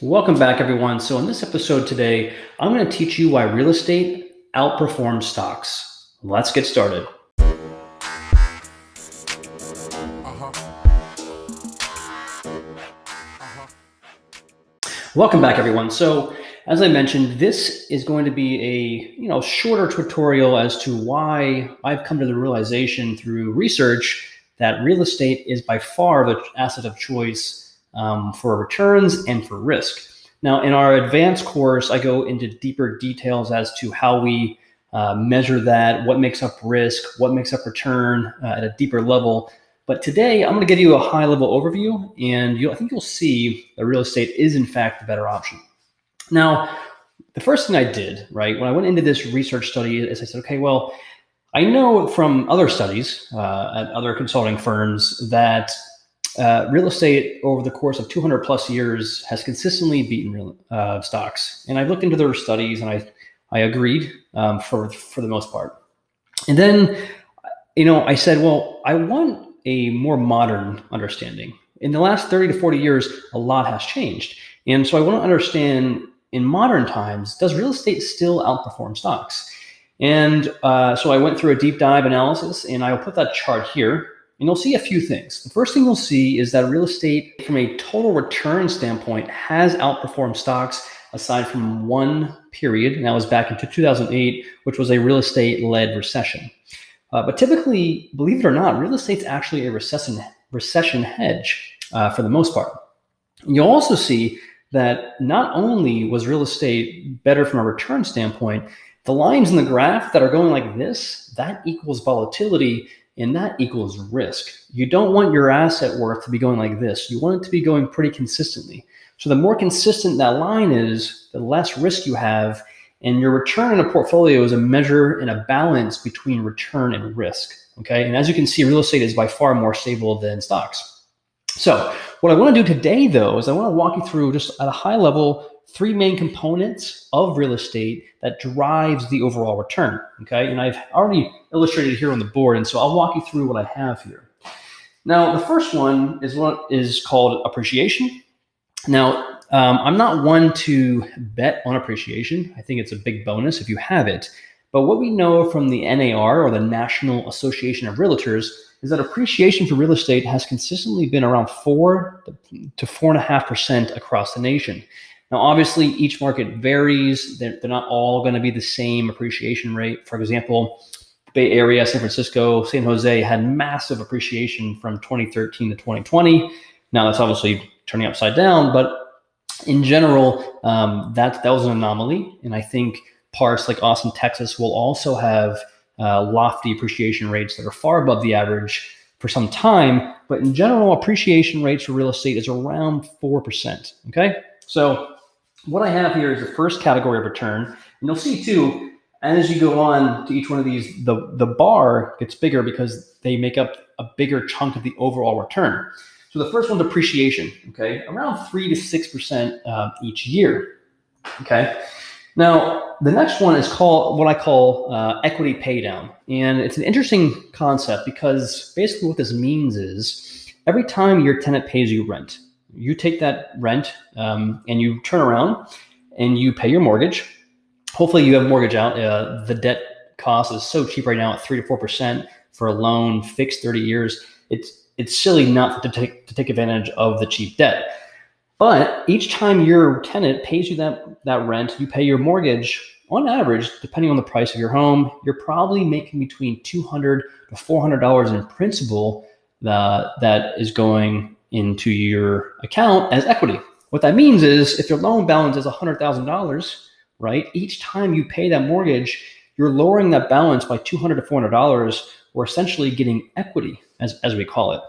Welcome back, everyone. So in this episode today, I'm going to teach you why real estate outperforms stocks. Let's get started. Welcome back, everyone. So as I mentioned, this is going to be a shorter tutorial as to why I've come to the realization through research that real estate is by far the asset of choice for returns and for risk. Now, in our advanced course, I go into deeper details as to how we measure that, what makes up risk, what makes up return at a deeper level. But today, I'm going to give you a high-level overview, and I think you'll see that real estate is, in fact, the better option. Now, the first thing I did, right, when I went into this research study is I said, okay, well, I know from other studies at other consulting firms that real estate over the course of 200 plus years has consistently beaten stocks. And I looked into their studies and I agreed for the most part. And then, I said, well, I want a more modern understanding. In the last 30 to 40 years, a lot has changed. And so I want to understand in modern times, does real estate still outperform stocks? And so I went through a deep dive analysis, and I'll put that chart here. And you'll see a few things. The first thing you'll see is that real estate, from a total return standpoint, has outperformed stocks aside from one period, and that was back into 2008, which was a real estate-led recession. But typically, believe it or not, real estate's actually a recession hedge for the most part. And you'll also see that not only was real estate better from a return standpoint, the lines in the graph that are going like this, that equals volatility, and that equals risk. You don't want your asset worth to be going like this. You want it to be going pretty consistently. So the more consistent that line is, the less risk you have, and your return in a portfolio is a measure and a balance between return and risk, okay? And as you can see, real estate is by far more stable than stocks. So what I want to do today, though, is I want to walk you through just at a high level, three main components of real estate that drives the overall return, okay? And I've already illustrated here on the board, and so I'll walk you through what I have here. Now, the first one is what is called appreciation. Now, I'm not one to bet on appreciation. I think it's a big bonus if you have it. But what we know from the NAR, or the National Association of Realtors, is that appreciation for real estate has consistently been around 4 to 4.5% across the nation. Now, obviously, each market varies. They're not all going to be the same appreciation rate. For example, Bay Area, San Francisco, San Jose had massive appreciation from 2013 to 2020. Now, that's obviously turning upside down, but in general, that was an anomaly. And I think parts like Austin, Texas will also have lofty appreciation rates that are far above the average for some time. But in general, appreciation rates for real estate is around 4%, okay? So what I have here is the first category of return. And you'll see too, as you go on to each one of these, the bar gets bigger because they make up a bigger chunk of the overall return. So the first one's appreciation, okay? Around 3 to 6% each year, okay? Now, the next one is called what I call equity pay down. And it's an interesting concept because basically what this means is every time your tenant pays you rent, you take that rent and you turn around and you pay your mortgage. Hopefully you have a mortgage out. The debt cost is so cheap right now at 3 to 4% for a loan fixed 30 years. It's silly not to take advantage of the cheap debt. But each time your tenant pays you that rent, you pay your mortgage, on average, depending on the price of your home, you're probably making between $200 to $400 in principal that is going into your account as equity. What that means is if your loan balance is $100,000, right, each time you pay that mortgage, you're lowering that balance by $200 to $400, or essentially getting equity, as we call it.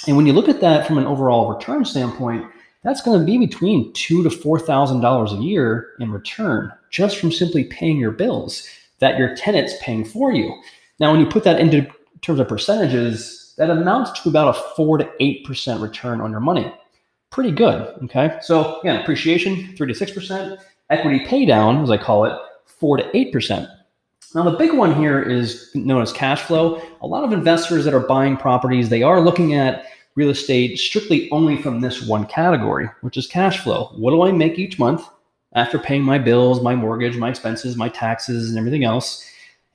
And when you look at that from an overall return standpoint, that's going to be between $2,000 to $4,000 a year in return, just from simply paying your bills that your tenant's paying for you. Now, when you put that into terms of percentages, that amounts to about a 4 to 8% return on your money. Pretty good, okay? So again, appreciation, 3 to 6%. Equity pay down, as I call it, 4 to 8%. Now, the big one here is known as cash flow. A lot of investors that are buying properties, they are looking at real estate strictly only from this one category, which is cash flow. What do I make each month after paying my bills, my mortgage, my expenses, my taxes, and everything else?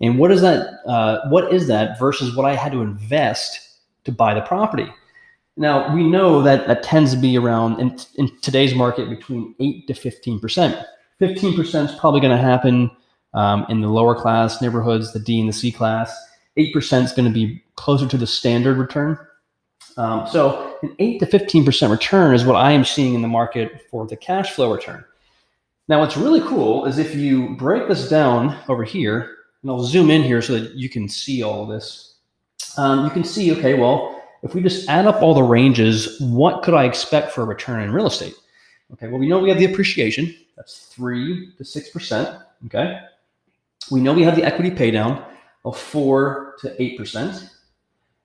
And what is that? What is that versus what I had to invest to buy the property? Now, we know that that tends to be around, in today's market, between 8 to 15%. 15% is probably going to happen in the lower class neighborhoods, the D and the C class. 8% is going to be closer to the standard return. So an 8 to 15% return is what I am seeing in the market for the cash flow return. Now, what's really cool is if you break this down over here, and I'll zoom in here so that you can see all of this. You can see, okay, well, if we just add up all the ranges, what could I expect for a return in real estate? Okay, well, we know we have the appreciation. That's 3 to 6%, okay? We know we have the equity pay down of 4 to 8%.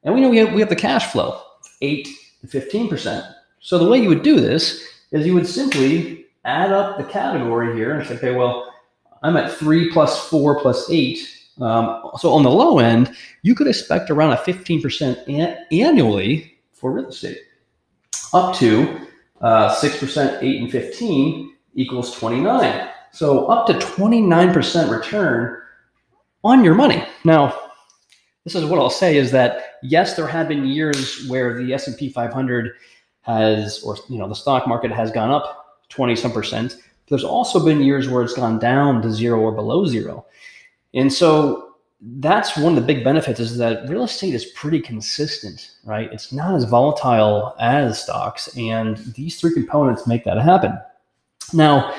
And we know we have the cash flow, 8 to 15%. So the way you would do this is you would simply add up the category here and say, okay, well, I'm at 3 plus 4 plus 8. So on the low end, you could expect around a 15% annually for real estate. Up to 6%, 8, and 15 equals 29. So up to 29% return on your money. Now, this is what I'll say is that, yes, there have been years where the S&P 500 has, or the stock market has gone up 20-some%. There's also been years where it's gone down to 0 or below 0. And so that's one of the big benefits, is that real estate is pretty consistent, right? It's not as volatile as stocks, and these three components make that happen. Now,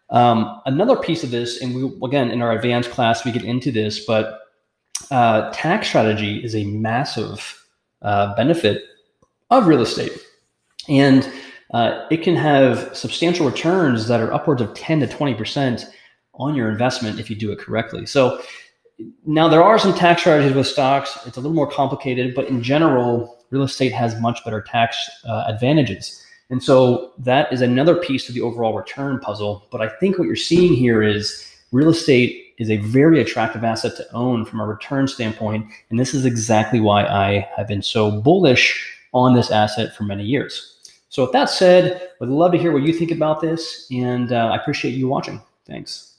another piece of this, and we, again, in our advanced class, we get into this, but tax strategy is a massive benefit of real estate. And it can have substantial returns that are upwards of 10 to 20% on your investment if you do it correctly. So now there are some tax strategies with stocks. It's a little more complicated, but in general, real estate has much better tax advantages. And so that is another piece to the overall return puzzle. But I think what you're seeing here is real estate is a very attractive asset to own from a return standpoint. And this is exactly why I have been so bullish on this asset for many years. So with that said, I'd love to hear what you think about this, and I appreciate you watching. Thanks.